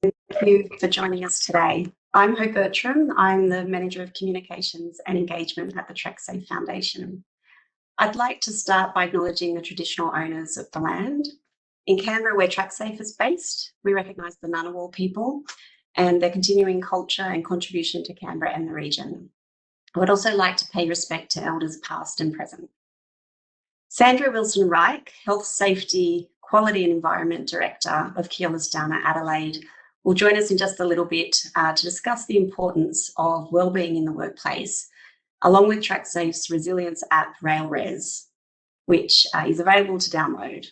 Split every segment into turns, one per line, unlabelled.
Thank you for joining us today. I'm Bertram. I'm the Manager of Communications and Engagement at the TrackSAFE Foundation. I'd like to start by acknowledging the traditional owners of the land. In Canberra, where TrackSAFE is based, we recognise the Ngunnawal people and their continuing culture and contribution to Canberra and the region. I would also like to pay respect to elders past and present. Sandra Wilson-Ryke, Health, Safety, Quality and Environment Director of Keolis down at Adelaide, will join us in just a little bit to discuss the importance of wellbeing in the workplace, along with TrackSAFE's resilience app RailRes, which is available to download.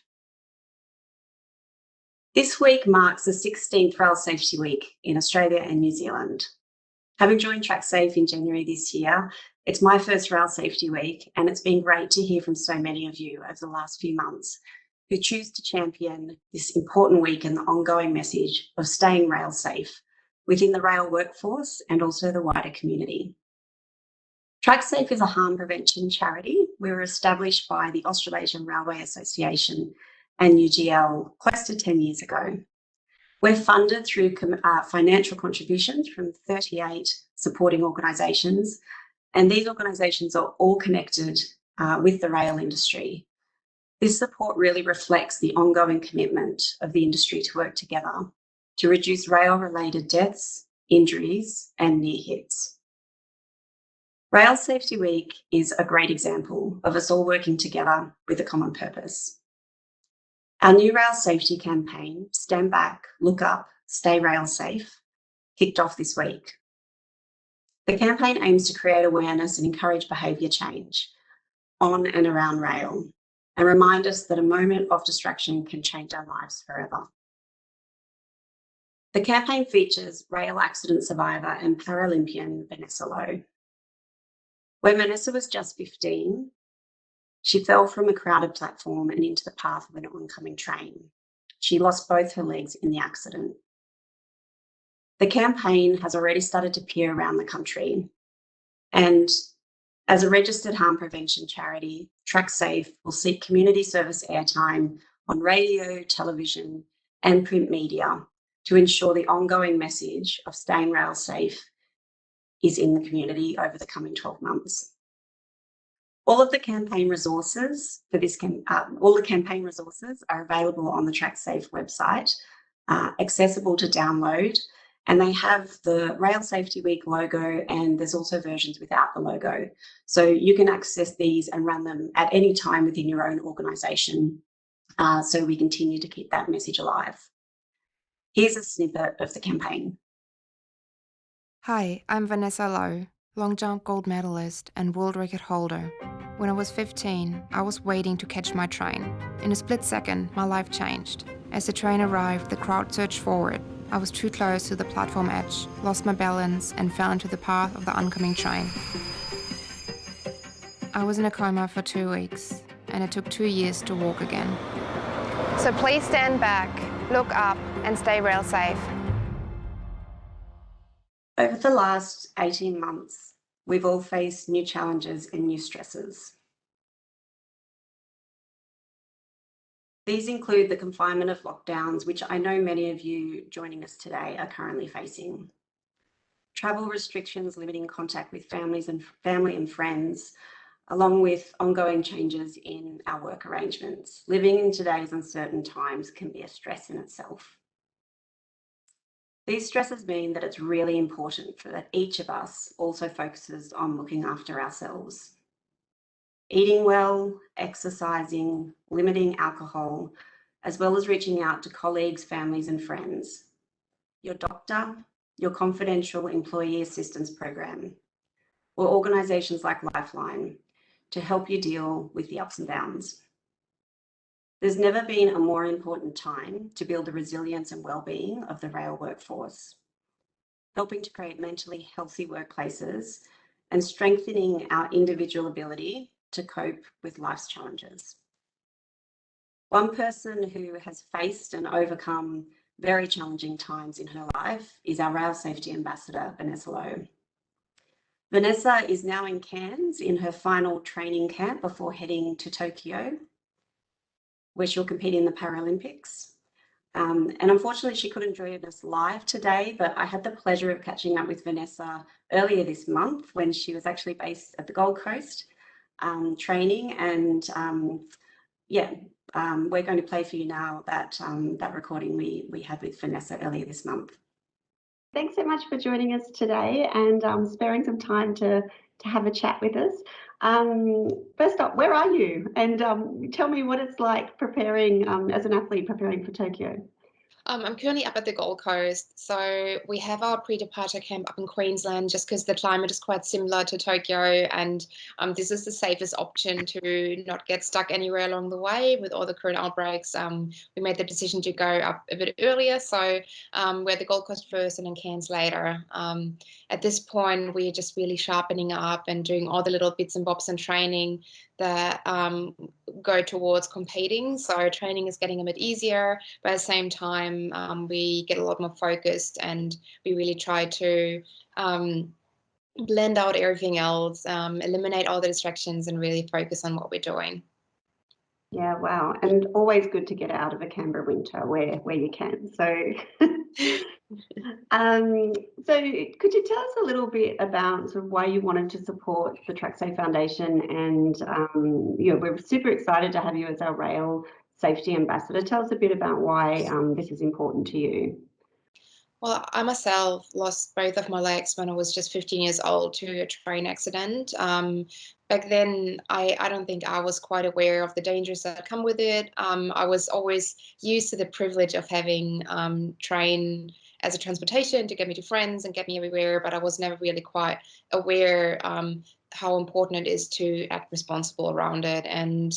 This week marks the 16th Rail Safety Week in Australia and New Zealand. Having joined TrackSAFE in January this year, it's my first Rail Safety Week, and it's been great to hear from so many of you over the last few months who choose to champion this important week and the ongoing message of staying rail safe within the rail workforce and also the wider community. TrackSAFE is a harm prevention charity. We were established by the Australasian Railway Association and UGL close to 10 years ago. We're funded through financial contributions from 38 supporting organisations, and these organisations are all connected with the rail industry. This support really reflects the ongoing commitment of the industry to work together to reduce rail-related deaths, injuries, and near hits. Rail Safety Week is a great example of us all working together with a common purpose. Our new rail safety campaign, Stand Back, Look Up, Stay Rail Safe, kicked off this week. The campaign aims to create awareness and encourage behaviour change on and around rail, and remind us that a moment of distraction can change our lives forever. The campaign features rail accident survivor and Paralympian Vanessa. When Vanessa was just 15, she fell from a crowded platform and into the path of an oncoming train. She lost both her legs in the accident. The campaign has already started to appear around the country, and as a registered harm prevention charity, TrackSAFE will seek community service airtime on radio, television, and print media to ensure the ongoing message of staying rail safe is in the community over the coming 12 months. All of the campaign resources for this are available on the TrackSAFE website, accessible to download. And they have the Rail Safety Week logo, and there's also versions without the logo. So you can access these and run them at any time within your own organisation, so we continue to keep that message alive. Here's a snippet of the campaign.
Hi, I'm Vanessa Lowe, long jump gold medalist and world record holder. When I was 15, I was waiting to catch my train. In a split second, my life changed. As the train arrived, the crowd surged forward. I was too close to the platform edge, lost my balance, and fell into the path of the oncoming train. I was in a coma for 2 weeks, and it took 2 years to walk again. So please stand back, look up, and stay rail safe.
Over the last 18 months, we've all faced new challenges and new stresses. These include the confinement of lockdowns, which I know many of you joining us today are currently facing. Travel restrictions limiting contact with family and friends, along with ongoing changes in our work arrangements. Living in today's uncertain times can be a stress in itself. These stresses mean that it's really important that each of us also focuses on looking after ourselves. Eating well, exercising, limiting alcohol, as well as reaching out to colleagues, families and friends, your doctor, your confidential employee assistance program, or organisations like Lifeline to help you deal with the ups and downs. There's never been a more important time to build the resilience and wellbeing of the rail workforce, helping to create mentally healthy workplaces and strengthening our individual ability to cope with life's challenges. One person who has faced and overcome very challenging times in her life is our Rail Safety Ambassador, Vanessa. Vanessa is now in Cairns in her final training camp before heading to Tokyo, where she'll compete in the Paralympics. And unfortunately, she couldn't join us live today, but I had the pleasure of catching up with Vanessa earlier this month when she was actually based at the Gold Coast training. And we're going to play for you now that recording we had with Vanessa earlier this month.
Thanks so much for joining us today and sparing some time to have a chat with us. First up, where are you? And tell me what it's like preparing as an athlete preparing for Tokyo.
I'm currently up at the Gold Coast, so we have our pre-departure camp up in Queensland just because the climate is quite similar to Tokyo, and this is the safest option to not get stuck anywhere along the way with all the current outbreaks. We made the decision to go up a bit earlier, so we're at the Gold Coast first and then Cairns later. At this point, we're just really sharpening up and doing all the little bits and bobs and training that go towards competing. So training is getting a bit easier, but at the same time, we get a lot more focused and we really try to blend out everything else, eliminate all the distractions and really focus on what we're doing.
Yeah, wow. And always good to get out of a Canberra winter where you can. So so could you tell us a little bit about sort of why you wanted to support the TrackSAFE Foundation? And we're super excited to have you as our rail safety ambassador. Tell us a bit about why this is important to you.
Well, I myself lost both of my legs when I was just 15 years old to a train accident. Back then, I don't think I was quite aware of the dangers that come with it. I was always used to the privilege of having train as a transportation to get me to friends and get me everywhere, but I was never really quite aware how important it is to act responsible around it. And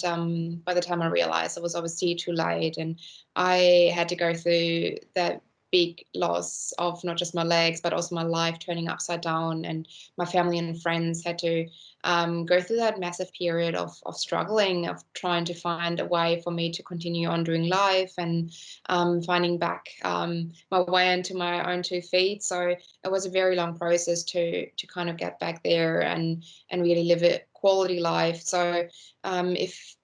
by the time I realized, I was obviously too late, and I had to go through that big loss of not just my legs, but also my life turning upside down. And my family and friends had to go through that massive period of struggling, of trying to find a way for me to continue on doing life and finding back my way into my own 2 feet. So it was a very long process to kind of get back there and really live a quality life. So if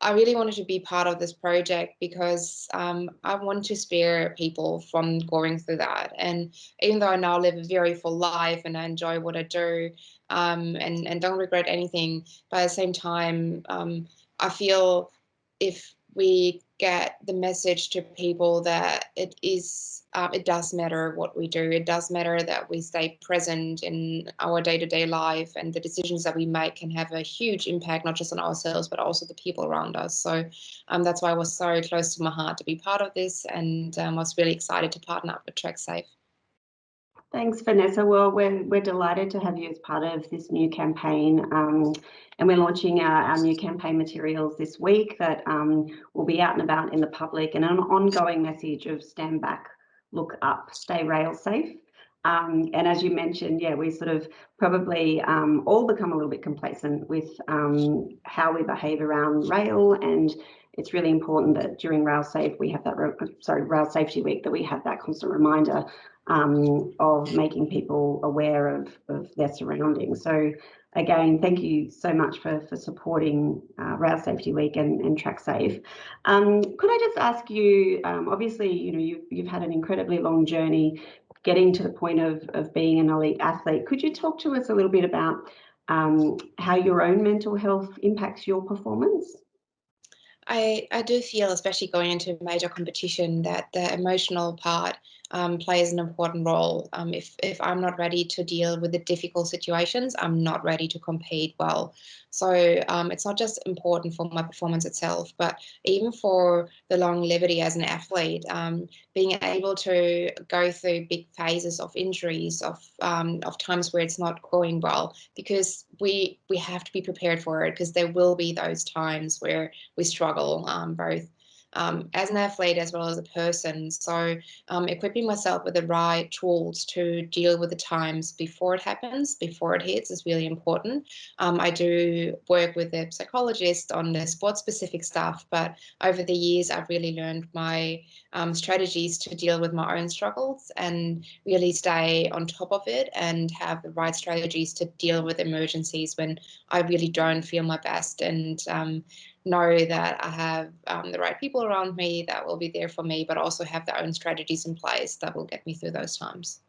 I really wanted to be part of this project because I want to spare people from going through that. And even though I now live a very full life and I enjoy what I do and don't regret anything, but at the same time, I feel if we get the message to people that it does matter what we do. It does matter that we stay present in our day-to-day life, and the decisions that we make can have a huge impact, not just on ourselves, but also the people around us. So that's why I was so close to my heart to be part of this, and I was really excited to partner up with TrackSAFE.
Thanks, Vanessa. Well, we're delighted to have you as part of this new campaign, and we're launching our new campaign materials this week that will be out and about in the public, and an ongoing message of stand back, look up, stay rail safe. And as you mentioned, yeah, we sort of probably all become a little bit complacent with how we behave around rail, and it's really important that during Rail Safe we have that Rail Safety Week, that we have that constant reminder of making people aware of their surroundings. So again, thank you so much for supporting Rail Safety Week and TrackSAFE. Could I just ask you, obviously, you've had an incredibly long journey getting to the point of being an elite athlete. Could you talk to us a little bit about how your own mental health impacts your performance?
I do feel, especially going into a major competition, that the emotional part plays an important role. If I'm not ready to deal with the difficult situations, I'm not ready to compete well. So it's not just important for my performance itself, but even for the longevity as an athlete, being able to go through big phases of injuries, of times where it's not going well, because we have to be prepared for it, because there will be those times where we struggle, both as an athlete as well as a person. So equipping myself with the right tools to deal with the times before it happens, before it hits, is really important. I do work with a psychologist on the sport-specific stuff, but over the years I've really learned my strategies to deal with my own struggles and really stay on top of it and have the right strategies to deal with emergencies when I really don't feel my best. And know that I have the right people around me that will be there for me, but also have their own strategies in place that will get me through those times.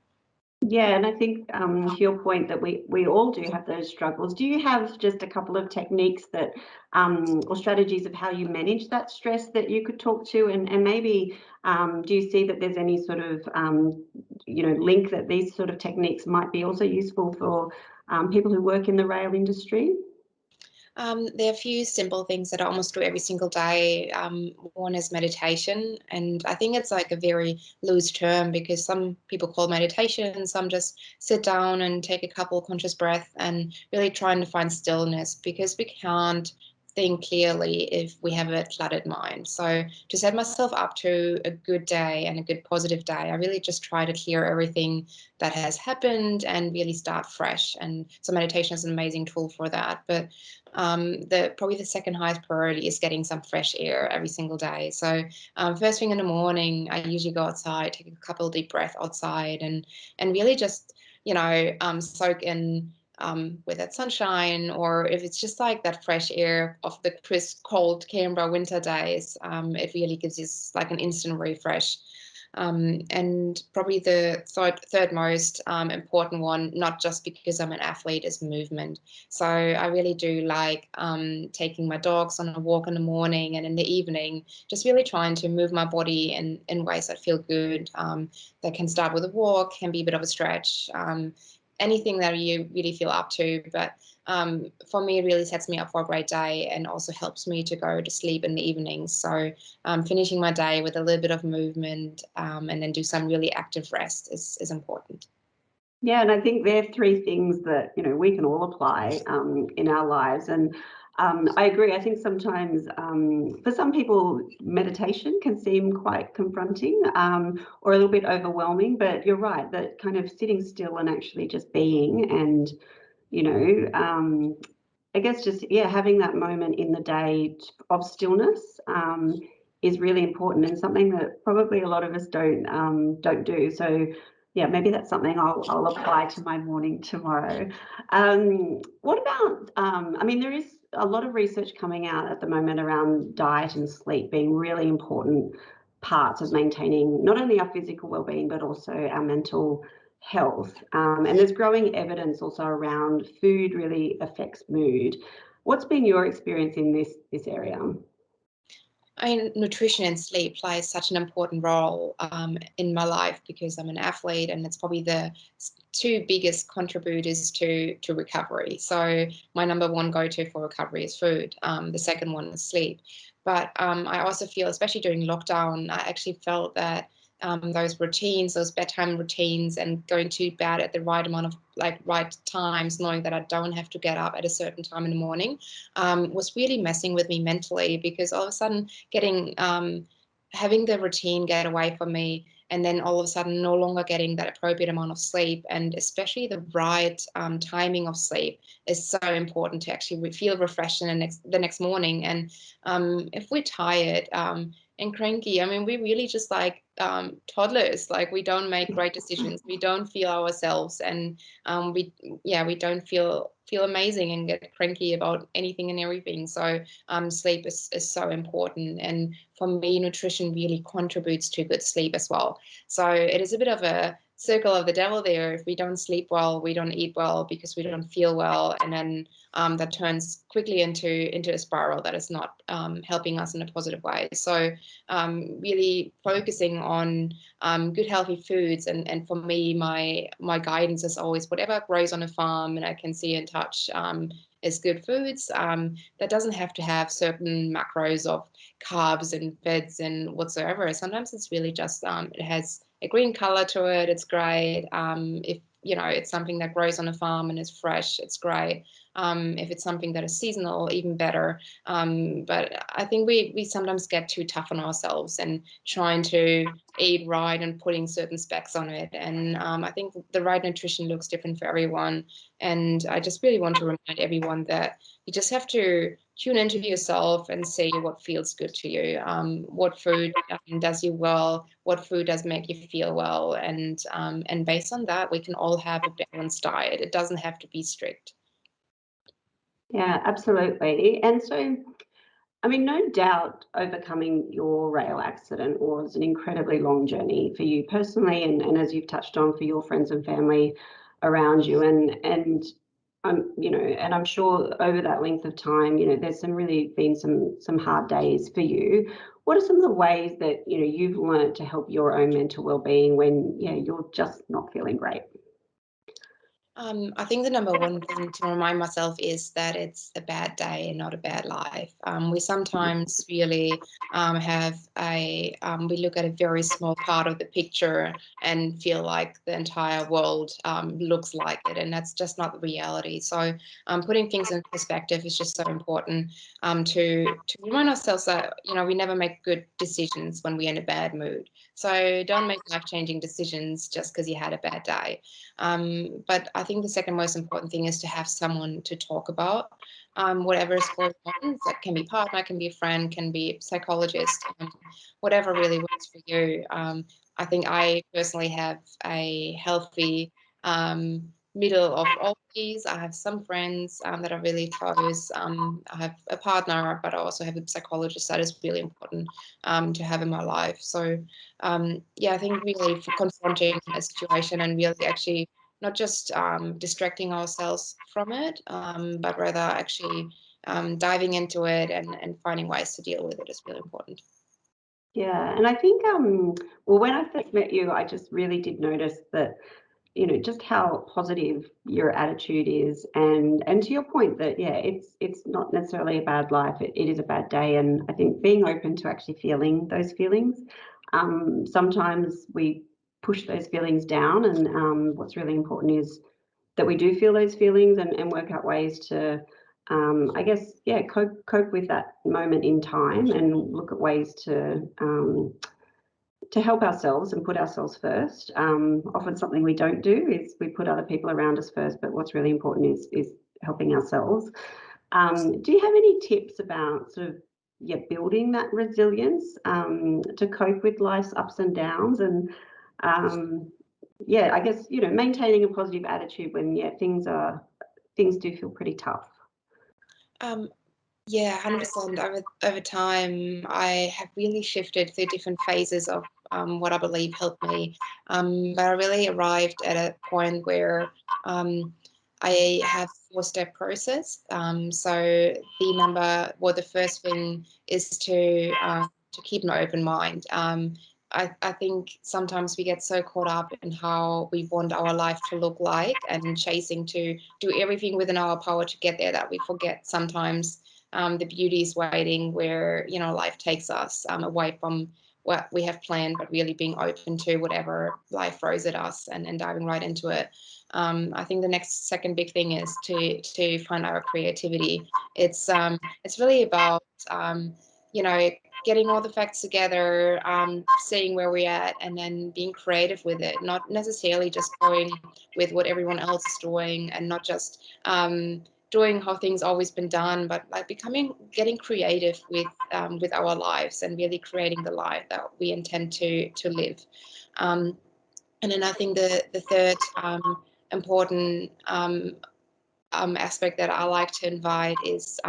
Yeah, and I think to your point that we all do have those struggles. Do you have just a couple of techniques that or strategies of how you manage that stress that you could talk to, and maybe do you see that there's any sort of link that these sort of techniques might be also useful for people who work in the rail industry?
There are a few simple things that I almost do every single day. One is meditation, and I think it's like a very loose term because some people call meditation, some just sit down and take a couple conscious breaths and really trying to find stillness, because we can't think clearly if we have a cluttered mind. So to set myself up to a good day and a good positive day, I really just try to clear everything that has happened and really start fresh. And so meditation is an amazing tool for that. But probably the second highest priority is getting some fresh air every single day. So first thing in the morning, I usually go outside, take a couple of deep breaths outside, and really just soak in with that sunshine, or if it's just like that fresh air of the crisp, cold Canberra winter days, it really gives you like an instant refresh. And probably the third most important one, not just because I'm an athlete, is movement. So I really do like taking my dogs on a walk in the morning and in the evening, just really trying to move my body in ways that feel good. That can start with a walk, can be a bit of a stretch, anything that you really feel up to. But for me, it really sets me up for a great day and also helps me to go to sleep in the evenings. So finishing my day with a little bit of movement and then do some really active rest is important.
Yeah, and I think they're three things that we can all apply in our lives. And I agree. I think sometimes for some people, meditation can seem quite confronting or a little bit overwhelming. But you're right, that kind of sitting still and actually just being, and I guess just having that moment in the day of stillness is really important, and something that probably a lot of us don't do. So yeah, maybe that's something I'll apply to my morning tomorrow. What about, I mean, there is a lot of research coming out at the moment around diet and sleep being really important parts of maintaining not only our physical well-being, but also our mental health. And there's growing evidence also around food really affects mood. What's been your experience in this area?
I mean, nutrition and sleep plays such an important role in my life because I'm an athlete, and it's probably the two biggest contributors to recovery. So my number one go-to for recovery is food. The second one is sleep. But I also feel, especially during lockdown, I actually felt that those routines, those bedtime routines, and going to bed at the right amount of right times, knowing that I don't have to get up at a certain time in the morning, was really messing with me mentally, because all of a sudden having the routine get away from me, and then all of a sudden no longer getting that appropriate amount of sleep, and especially the right timing of sleep is so important to actually feel refreshed in the next morning. And if we're tired and cranky, I mean, we're really just like toddlers. Like, we don't make great decisions, we don't feel ourselves, and we don't feel amazing and get cranky about anything and everything. So sleep is so important, and for me, nutrition really contributes to good sleep as well. So it is a bit of a circle of the devil there. If we don't sleep well, we don't eat well because we don't feel well, and then that turns quickly into a spiral that is not helping us in a positive way. So really focusing on good healthy foods, and for me, my guidance is always whatever grows on a farm and I can see and touch is good foods. That doesn't have to have certain macros of carbs and fats and whatsoever. Sometimes it's really just it has a green color to it. It's great. If it's something that grows on a farm and is fresh, it's great. If it's something that is seasonal, even better. But I think we sometimes get too tough on ourselves and trying to eat right and putting certain specs on it. And I think the right nutrition looks different for everyone. And I just really want to remind everyone that you just have to tune into yourself and see what feels good to you. What food does you well, what food does make you feel well. And based on that, we can all have a balanced diet. It doesn't have to be strict.
Yeah, absolutely. And so I mean, no doubt overcoming your rail accident was an incredibly long journey for you personally, and as you've touched on, for your friends and family around you. And you know, and I'm sure over that length of time, you know, there's really been some hard days for you. What are some of the ways that, you know, you've learned to help your own mental well-being when, yeah, you're just not feeling great?
I think the number one thing to remind myself is that it's a bad day and not a bad life. We sometimes really we look at a very small part of the picture and feel like the entire world looks like it, and that's just not the reality. So putting things in perspective is just so important to remind ourselves that, you know, we never make good decisions when we're in a bad mood. So don't make life-changing decisions just because you had a bad day. But I think the second most important thing is to have someone to talk about whatever is going on. That can be partner, can be a friend, can be a psychologist, whatever really works for you. I think I personally have a healthy middle of all these. I have some friends that are really close. I have a partner, but I also have a psychologist that is really important to have in my life. So yeah, I think really for confronting a situation and really actually not just distracting ourselves from it, but rather actually diving into it and finding ways to deal with it is really important.
Yeah, and I think well, when I first met you, I just really did notice that, you know, just how positive your attitude is, and to your point that, yeah, it's not necessarily a bad life, it is a bad day. And I think being open to actually feeling those feelings, sometimes we push those feelings down, and what's really important is that we do feel those feelings, and work out ways to I guess, yeah, cope with that moment in time, and look at ways to help ourselves and put ourselves first. Often something we don't do is we put other people around us first, but what's really important is helping ourselves. Do you have any tips about sort of, yeah, building that resilience to cope with life's ups and downs, and yeah, I guess, you know, maintaining a positive attitude when, yeah, things do feel pretty tough?
Um, Yeah, 100%. Over time, I have really shifted through different phases of what I believe helped me. But I really arrived at a point where I have four-step process. So the first thing is to keep an open mind. I think sometimes we get so caught up in how we want our life to look like and chasing to do everything within our power to get there that we forget sometimes the beauty is waiting where, you know, life takes us away from what we have planned, but really being open to whatever life throws at us and diving right into it. I think the second big thing is to find our creativity. It's really about you know, getting all the facts together, seeing where we're at, and then being creative with it. Not necessarily just going with what everyone else is doing, and not just doing how things always been done, but like getting creative with our lives and really creating the life that we intend to live. And then I think the third important aspect that I like to invite is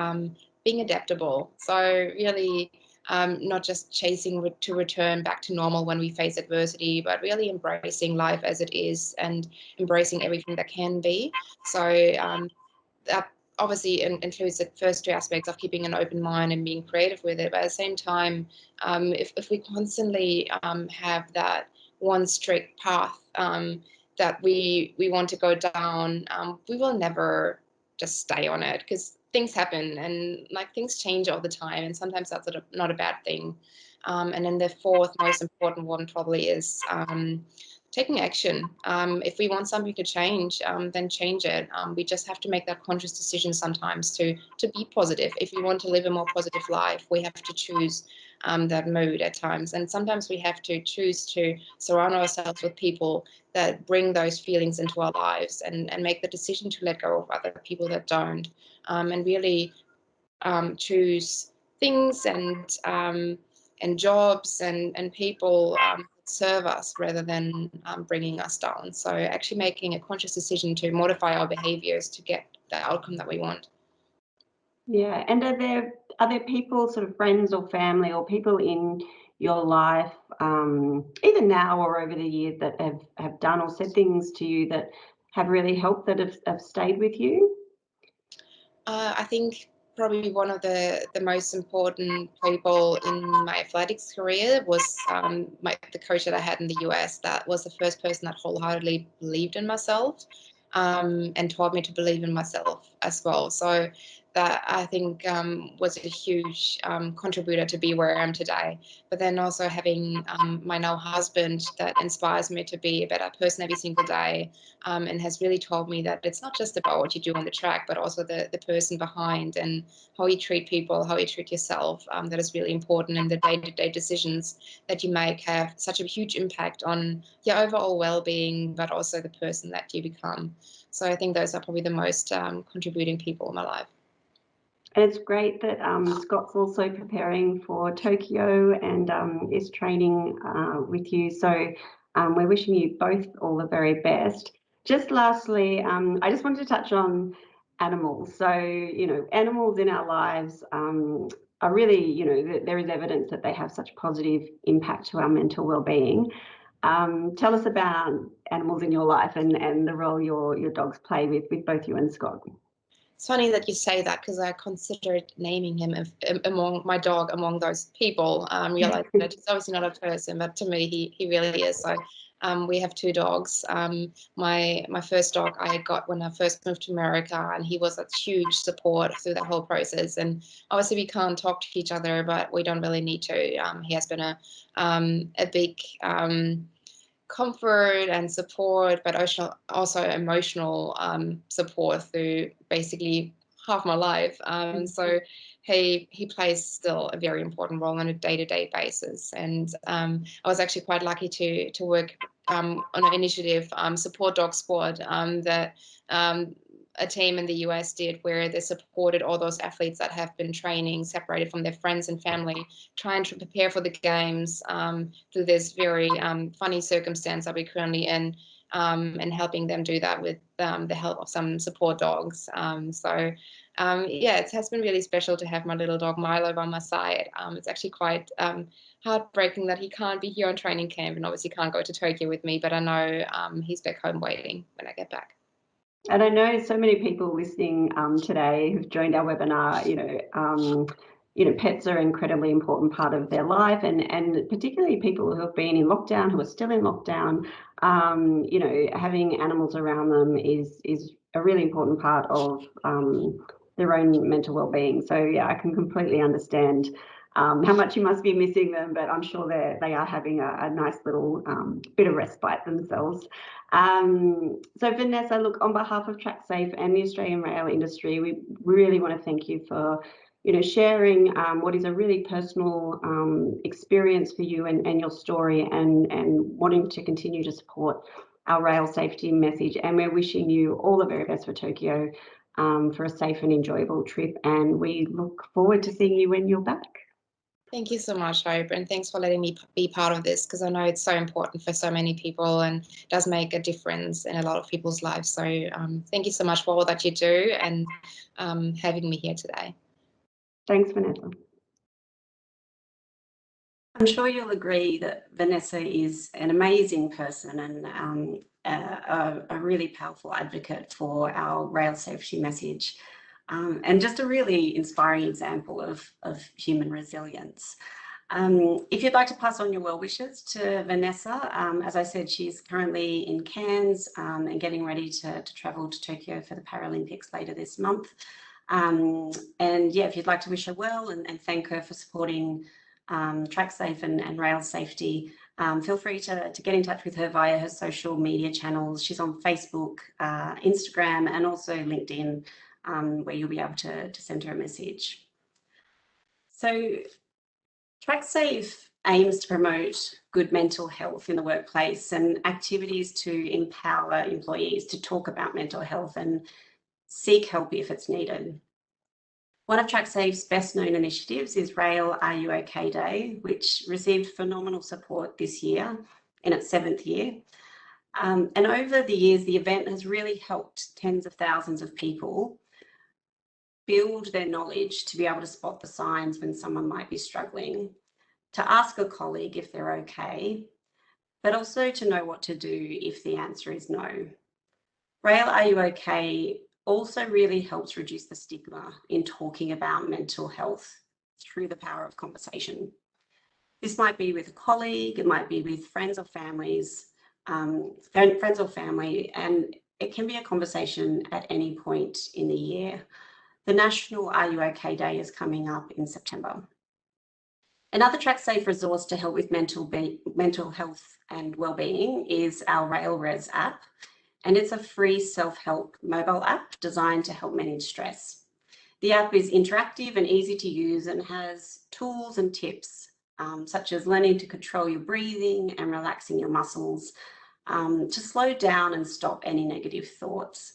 being adaptable. So really not just chasing to return back to normal when we face adversity, but really embracing life as it is and embracing everything that can be. So that obviously includes the first two aspects of keeping an open mind and being creative with it. But at the same time, if we constantly have that one strict path that we want to go down, we will never just stay on it, because things happen and like things change all the time, and sometimes that's not a bad thing. And then the fourth most important one probably is taking action. If we want something to change, then change it. We just have to make that conscious decision sometimes to be positive. If we want to live a more positive life, we have to choose that mood at times. And sometimes we have to choose to surround ourselves with people that bring those feelings into our lives, and make the decision to let go of other people that don't, and really choose things and jobs and people serve us rather than bringing us down. So actually making a conscious decision to modify our behaviors to get the outcome that we want.
Yeah, and are there are there people, sort of friends or family or people in your life, either now or over the years, that have done or said things to you that have really helped, that have stayed with you?
I think probably one of the most important people in my athletics career was the coach that I had in the US. That was the first person that wholeheartedly believed in myself and taught me to believe in myself as well. So that, I think, was a huge contributor to be where I am today. But then also having my now husband, that inspires me to be a better person every single day, and has really told me that it's not just about what you do on the track, but also the person behind, and how you treat people, how you treat yourself. That is really important, and the day-to-day decisions that you make have such a huge impact on your overall well-being, but also the person that you become. So I think those are probably the most contributing people in my life.
And it's great that Scott's also preparing for Tokyo and is training with you. So we're wishing you both all the very best. Just lastly, I just wanted to touch on animals. So, animals in our lives are really, there is evidence that they have such positive impact to our mental well-being. Tell us about animals in your life and the role your dogs play with both you and Scott.
It's funny that you say that, because I considered naming him my dog among those people. Realized that he's obviously not a person, but to me he really is. So we have two dogs. My first dog I got when I first moved to America, and he was a huge support through that whole process. And obviously we can't talk to each other, but we don't really need to. He has been a big comfort and support, but also emotional support through basically half my life. So he plays still a very important role on a day-to-day basis. And I was actually quite lucky to work on an initiative, Support Dog Squad, that a team in the US did, where they supported all those athletes that have been training separated from their friends and family, trying to prepare for the games through this very funny circumstance that we're currently in, and helping them do that with the help of some support dogs. Yeah, it has been really special to have my little dog Milo by my side. It's actually quite heartbreaking that he can't be here on training camp, and obviously can't go to Tokyo with me, but I know he's back home waiting when I get back.
And I know so many people listening today who've joined our webinar, pets are an incredibly important part of their life, and particularly people who have been in lockdown, who are still in lockdown, having animals around them is a really important part of their own mental well-being. So yeah, I can completely understand how much you must be missing them, but I'm sure they are having a nice little bit of respite themselves. So Vanessa, look, on behalf of TrackSAFE and the Australian rail industry, we really want to thank you for sharing what is a really personal experience for you and your story, and wanting to continue to support our rail safety message. And we're wishing you all the very best for Tokyo, for a safe and enjoyable trip, and we look forward to seeing you when you're back.
Thank you so much, Hope, and thanks for letting me be part of this, because I know it's so important for so many people and does make a difference in a lot of people's lives. So thank you so much for all that you do, and having me here today.
Thanks, Vanessa.
I'm sure you'll agree that Vanessa is an amazing person and a really powerful advocate for our rail safety message, and just a really inspiring example of human resilience. If you'd like to pass on your well wishes to Vanessa, as I said, she's currently in Cairns and getting ready to travel to Tokyo for the Paralympics later this month. And yeah, if you'd like to wish her well and thank her for supporting TrackSafe and rail safety, feel free to get in touch with her via her social media channels. She's on Facebook, Instagram, and also LinkedIn, where you'll be able to send her a message. So TrackSafe aims to promote good mental health in the workplace and activities to empower employees to talk about mental health and seek help if it's needed. One of TrackSafe's best known initiatives is Rail Are You OK Day, which received phenomenal support this year in its 7th year. And over the years, the event has really helped tens of thousands of people build their knowledge to be able to spot the signs when someone might be struggling, to ask a colleague if they're okay, but also to know what to do if the answer is no. Rail, are you okay? Also really helps reduce the stigma in talking about mental health through the power of conversation. This might be with a colleague, it might be with friends or family, and it can be a conversation at any point in the year. The National Are You OK Day is coming up in September. Another TrackSAFE resource to help with mental health and wellbeing is our RailRes app, and it's a free self-help mobile app designed to help manage stress. The app is interactive and easy to use and has tools and tips such as learning to control your breathing and relaxing your muscles to slow down and stop any negative thoughts.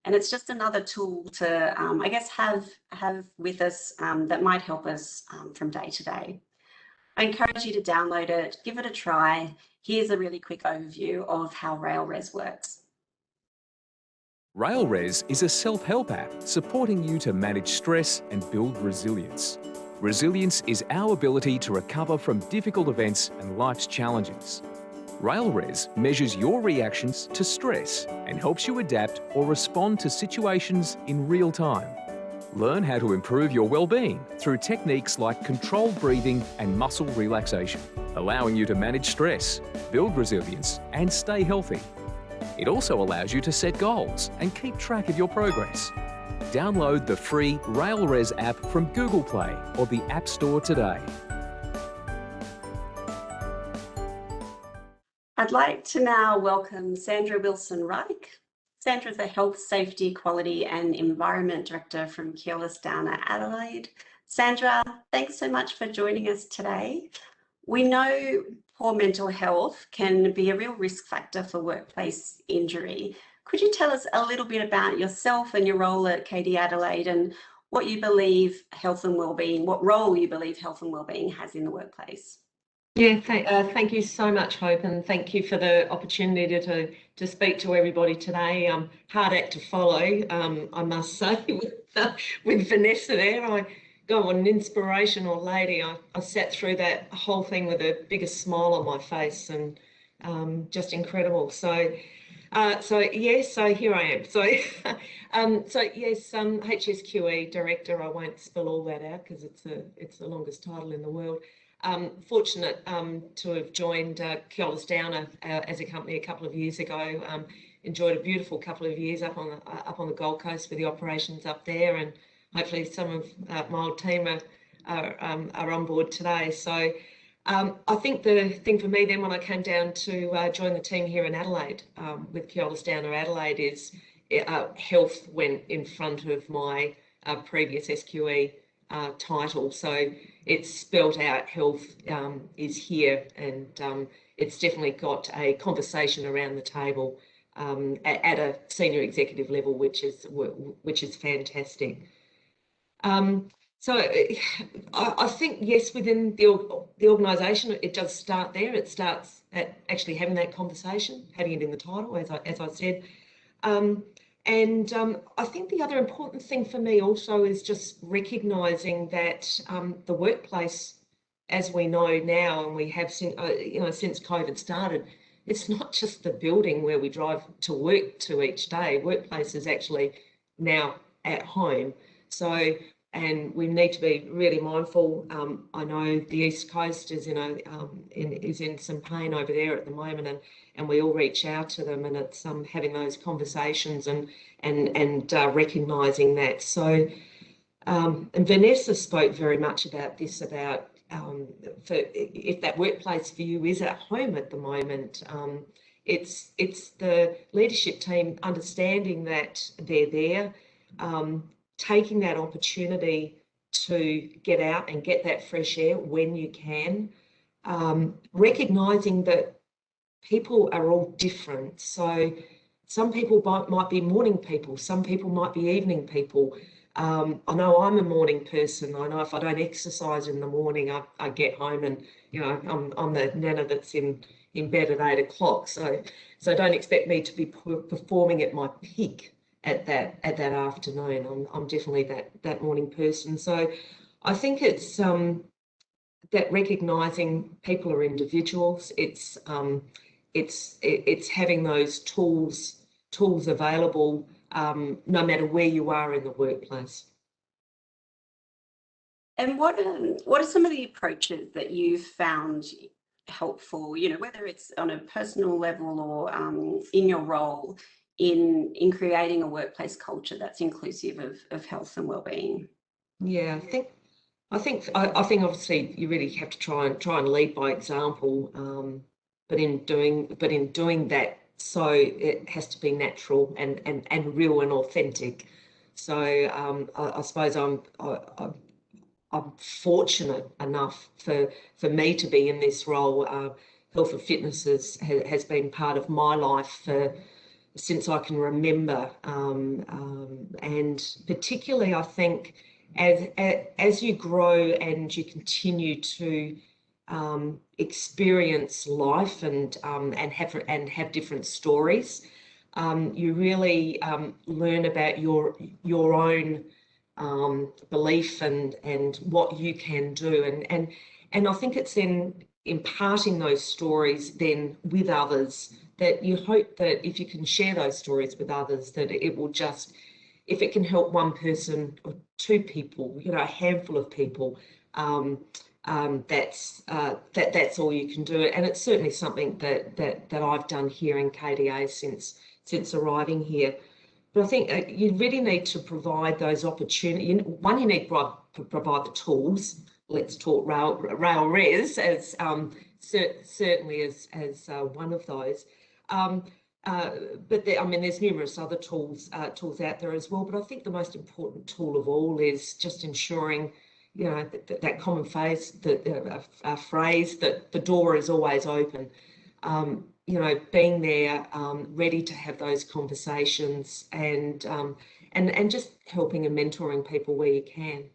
And it's just another tool to, I guess, have with us that might help us from day to day. I encourage you to download it, give it a try. Here's a really quick overview of how RailRes works.
RailRes is a self-help app supporting you to manage stress and build resilience. Resilience is our ability to recover from difficult events and life's challenges. RailRes measures your reactions to stress and helps you adapt or respond to situations in real time. Learn how to improve your well-being through techniques like controlled breathing and muscle relaxation, allowing you to manage stress, build resilience, and stay healthy. It also allows you to set goals and keep track of your progress. Download the free RailRes app from Google Play or the App Store today.
I'd like to now welcome Sandra Wilson-Ryke. Sandra is the Health, Safety, Quality and Environment Director from Keolis down at Adelaide. Sandra, thanks so much for joining us today. We know poor mental health can be a real risk factor for workplace injury. Could you tell us a little bit about yourself and your role at KD Adelaide and what you believe health and wellbeing, what role you believe health and wellbeing has in the workplace?
Yeah, thank you so much, Hope, and thank you for the opportunity to speak to everybody today. Hard act to follow, I must say, with Vanessa there. What an inspirational lady. I sat through that whole thing with the biggest smile on my face, and just incredible. So yes, so here I am. So yes, HSQE Director. I won't spell all that out because it's the longest title in the world. Fortunate to have joined Keolis Downer as a company a couple of years ago. Enjoyed a beautiful couple of years up on the Gold Coast with the operations up there, and hopefully some of my old team are on board today. So I think the thing for me then when I came down to join the team here in Adelaide with Keolis Downer Adelaide is health went in front of my previous SQE title. So it's spelt out health is here, and it's definitely got a conversation around the table at a senior executive level, which is fantastic. So I think, yes, within the organisation, it does start there. It starts at actually having that conversation, having it in the title, as I said. And I think the other important thing for me also is just recognising that the workplace, as we know now, and we have since COVID started, it's not just the building where we drive to work to each day. Workplace is actually now at home. So, and we need to be really mindful. I know the East Coast is in some pain over there at the moment, and we all reach out to them, and it's having those conversations and recognising that. So, and Vanessa spoke very much about this, about if that workplace for you is at home at the moment, it's the leadership team understanding that they're there, taking that opportunity to get out and get that fresh air when you can, recognising that people are all different. So some people might be morning people, some people might be evening people. I know I'm a morning person. I know if I don't exercise in the morning, I get home and, I'm the nana that's in bed at 8 o'clock. So don't expect me to be performing at my peak at that afternoon. I'm definitely that morning person. So I think it's that recognising people are individuals. It's having those tools available no matter where you are in the workplace.
And what are some of the approaches that you've found helpful, you know, whether it's on a personal level or in your role in creating a workplace culture that's inclusive of health and wellbeing?
Yeah, I think obviously you really have to try and lead by example, but in doing that, so it has to be natural and real and authentic. So I suppose I'm fortunate enough for me to be in this role. Health and fitness has been part of my life since I can remember, and particularly I think as you grow and you continue to experience life and have different stories, you really learn about your own belief and what you can do, and I think it's then imparting those stories then with others, that you hope that if you can share those stories with others, that it will just, if it can help one person or two people, you know, a handful of people, that's all you can do. And it's certainly something that I've done here in KDA since arriving here. But I think you really need to provide those opportunities. One, you need to provide the tools. Let's talk rail res as certainly as one of those. But there's numerous other tools out there as well. But I think the most important tool of all is just ensuring, you know, that common phrase that the door is always open. You know, being there, ready to have those conversations, and just helping and mentoring people where you can.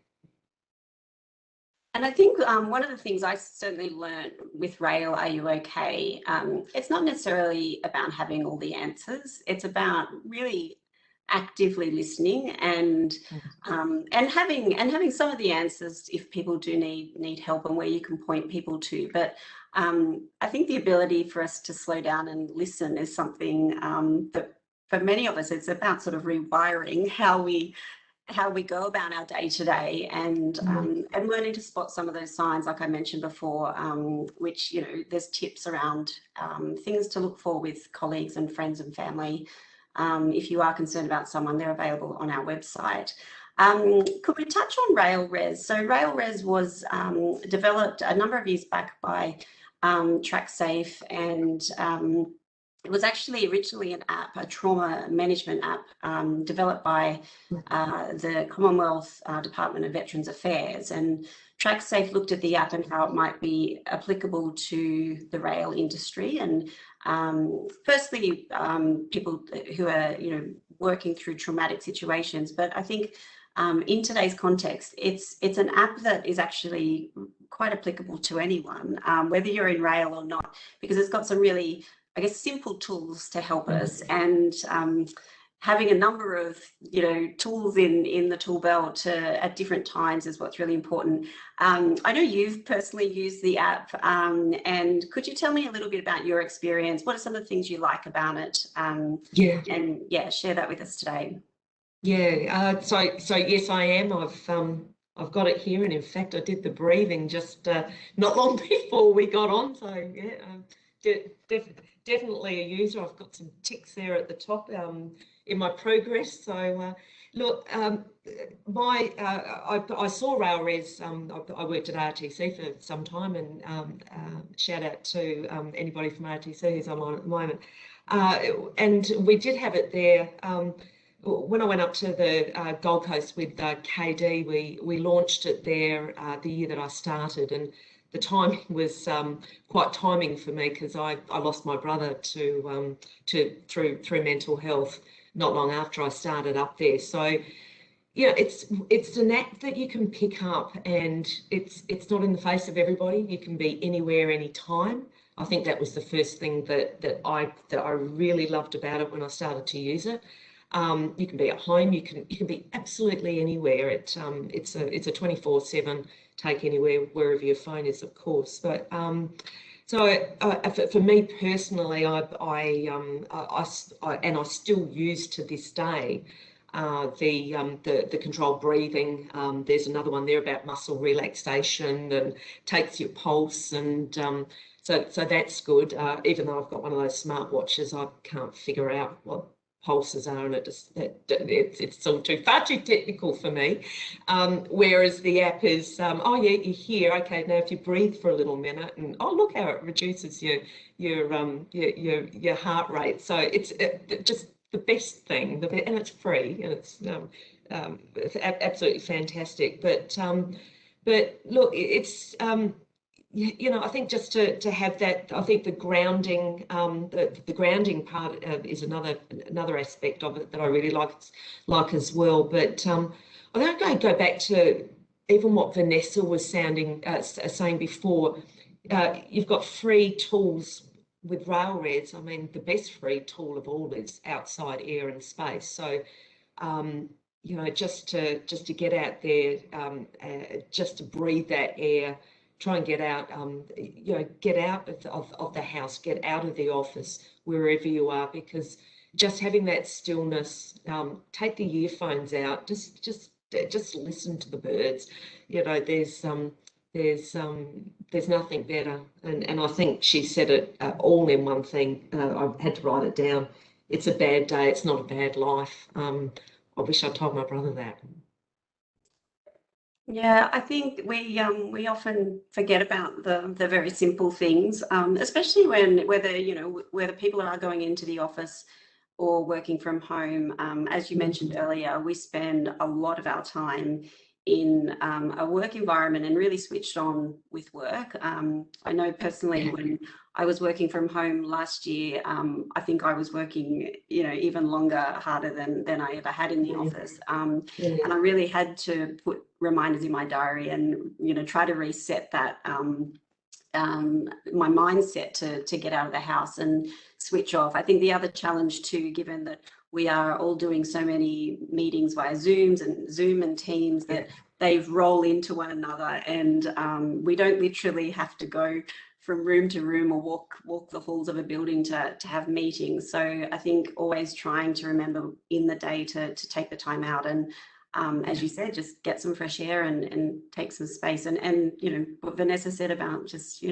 And I think one of the things I certainly learned with Rail Are You OK? It's not necessarily about having all the answers. It's about really actively listening and having some of the answers if people do need help and where you can point people to. But I think the ability for us to slow down and listen is something that for many of us, it's about sort of rewiring how we go about our day to day, and learning to spot some of those signs, like I mentioned before, which, you know, there's tips around things to look for with colleagues and friends and family. If you are concerned about someone, they're available on our website. Could we touch on RailRes? So RailRes was developed a number of years back by TrackSAFE, and it was actually originally an app, a trauma management app, developed by the Commonwealth Department of Veterans Affairs. And TrackSAFE looked at the app and how it might be applicable to the rail industry. And firstly, people who are, you know, working through traumatic situations. But I think in today's context, it's an app that is actually quite applicable to anyone, whether you're in rail or not, because it's got some really, I guess, simple tools to help us, and having a number of, you know, tools in the tool belt at different times is what's really important. I know you've personally used the app, and could you tell me a little bit about your experience? What are some of the things you like about it? And share that with us today.
Yeah, so yes, I am. I've got it here, and in fact, I did the breathing just not long before we got on. So yeah, definitely a user. I've got some ticks there at the top in my progress. So look, I saw RailRes. I worked at RTC for some time, and shout out to anybody from RTC who's online at the moment. And we did have it there. When I went up to the Gold Coast with KD, we launched it there the year that I started, and the timing was quite timing for me, because I lost my brother through mental health not long after I started up there. So yeah, it's an app that you can pick up, and it's not in the face of everybody. You can be anywhere, anytime. I think that was the first thing that I really loved about it when I started to use it. You can be at home. You can be absolutely anywhere. It's a 24/7 take anywhere, wherever your phone is, of course. But for me personally, I still use to this day the controlled breathing. There's another one there about muscle relaxation and takes your pulse, and so that's good. Even though I've got one of those smart watches, I can't figure out what pulses are, and it's all far too technical for me. Whereas the app is, oh yeah, you're here. Okay, now if you breathe for a little minute, and oh look how it reduces your heart rate. So it's just the best thing, and it's free, and it's absolutely fantastic. But look, it's I think just to have that, I think the grounding, the grounding part is another aspect of it that I really like as well. But I think I'm going to go back to even what Vanessa was saying before. You've got free tools with Railres. I mean, the best free tool of all is outside air and space. So just to get out there, just to breathe that air. Try and get out, get out of the house, get out of the office, wherever you are, because just having that stillness, take the earphones out, just listen to the birds. There's nothing better. And I think she said it all in one thing. I had to write it down. It's a bad day. It's not a bad life. I wish I told my brother that.
Yeah, I think we often forget about the very simple things, especially whether people are going into the office or working from home. As you mentioned earlier, we spend a lot of our time in a work environment and really switched on with work. I know personally when I was working from home last year, I think I was working, even harder than I ever had in the office. And I really had to put reminders in my diary and, try to reset that, my mindset to get out of the house and switch off. I think the other challenge too, given that we are all doing so many meetings via Zoom and Teams, that they roll into one another, and we don't literally have to go from room to room or walk the halls of a building to have meetings. So I think always trying to remember in the day to take the time out and, as you said, just get some fresh air and take some space. And what Vanessa said about just,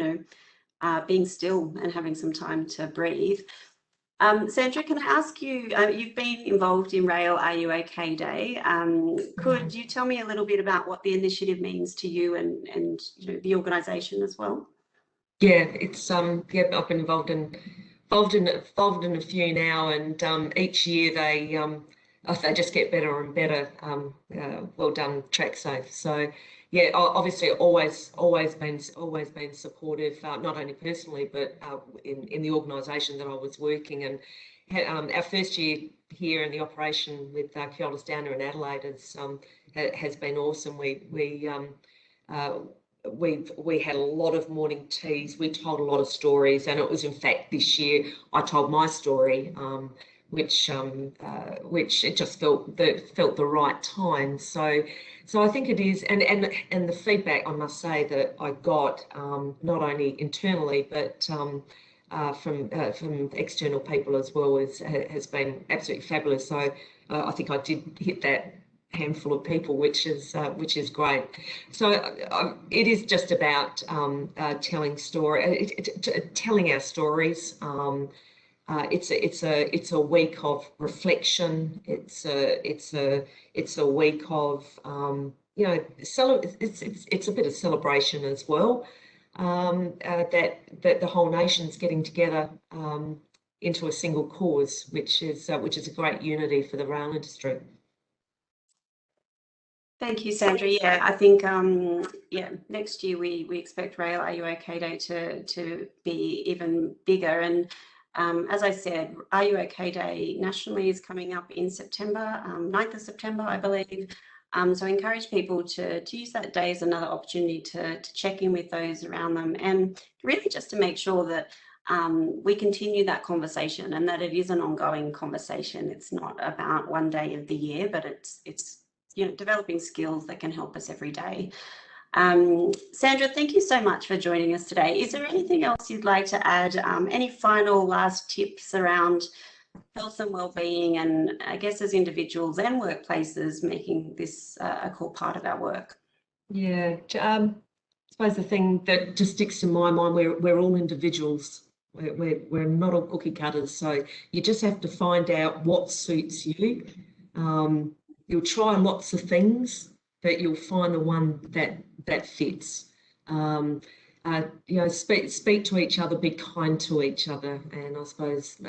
being still and having some time to breathe. Sandra, can I ask you, you've been involved in Rail Are You OK Day. Could you tell me a little bit about what the initiative means to you and the organisation as well?
Yeah, it's I've been involved in a few now, and each year they just get better and better. Well done, TrackSAFE. So yeah, obviously always been supportive, not only personally but in the organisation that I was working. And our first year here in the operation with Keolis down here in Adelaide has been awesome. We had a lot of morning teas. We told a lot of stories, and it was, in fact, this year I told my story, which it just felt the right time. So I think it is, and the feedback, I must say, that I got not only internally but from external people as well has been absolutely fabulous. So I think I did hit that handful of people, which is great. So it is just about telling our stories. It's a week of reflection. It's a week of it's a bit of celebration as well. That the whole nation's getting together into a single cause, which is a great unity for the rail industry.
Thank you, Sandra. Yeah, I think next year we expect Rail Are You OK Day to be even bigger. And as I said, Are You OK Day nationally is coming up in September, 9th of September, I believe. So I encourage people to use that day as another opportunity to check in with those around them, and really just to make sure that we continue that conversation, and that it is an ongoing conversation. It's not about one day of the year, but it's developing skills that can help us every day. Sandra, thank you so much for joining us today. Is there anything else you'd like to add? Any final last tips around health and wellbeing, and I guess as individuals and workplaces making this a core part of our work?
Yeah, I suppose the thing that just sticks to my mind, we're all individuals. We're not all cookie cutters, so you just have to find out what suits you. You'll try lots of things, but you'll find the one that fits. Speak to each other, be kind to each other, and I suppose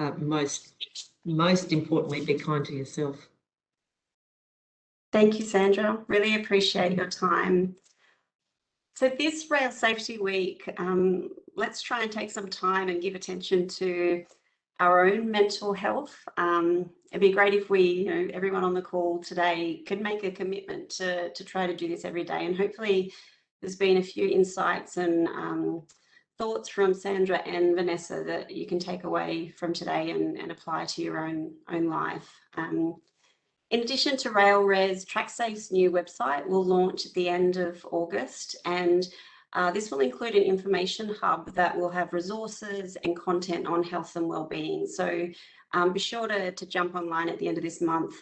most importantly, be kind to yourself.
Thank you, Sandra. Really appreciate your time. So this Rail Safety Week, let's try and take some time and give attention to our own mental health. It'd be great if we, everyone on the call today could make a commitment to try to do this every day. And hopefully there's been a few insights and thoughts from Sandra and Vanessa that you can take away from today and apply to your own life. In addition to RailRes, TrackSafe's new website will launch at the end of August, and this will include an information hub that will have resources and content on health and wellbeing. So be sure to jump online at the end of this month.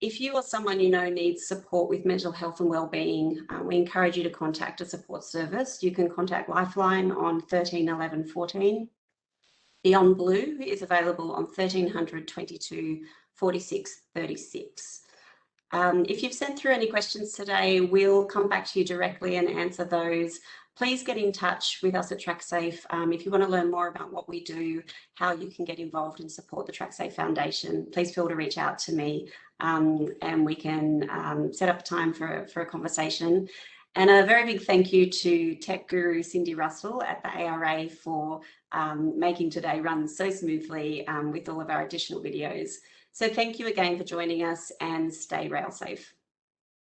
If you or someone you know needs support with mental health and wellbeing, we encourage you to contact a support service. You can contact Lifeline on 13 11 14. Beyond Blue is available on 1300 22 46 36. If you've sent through any questions today, we'll come back to you directly and answer those. Please get in touch with us at TrackSafe if you want to learn more about what we do, how you can get involved and support the TrackSafe Foundation. Please feel to reach out to me and we can set up a time for a conversation. And a very big thank you to tech guru Cindy Russell at the ARA for making today run so smoothly with all of our additional videos. So thank you again for joining us, and stay rail safe.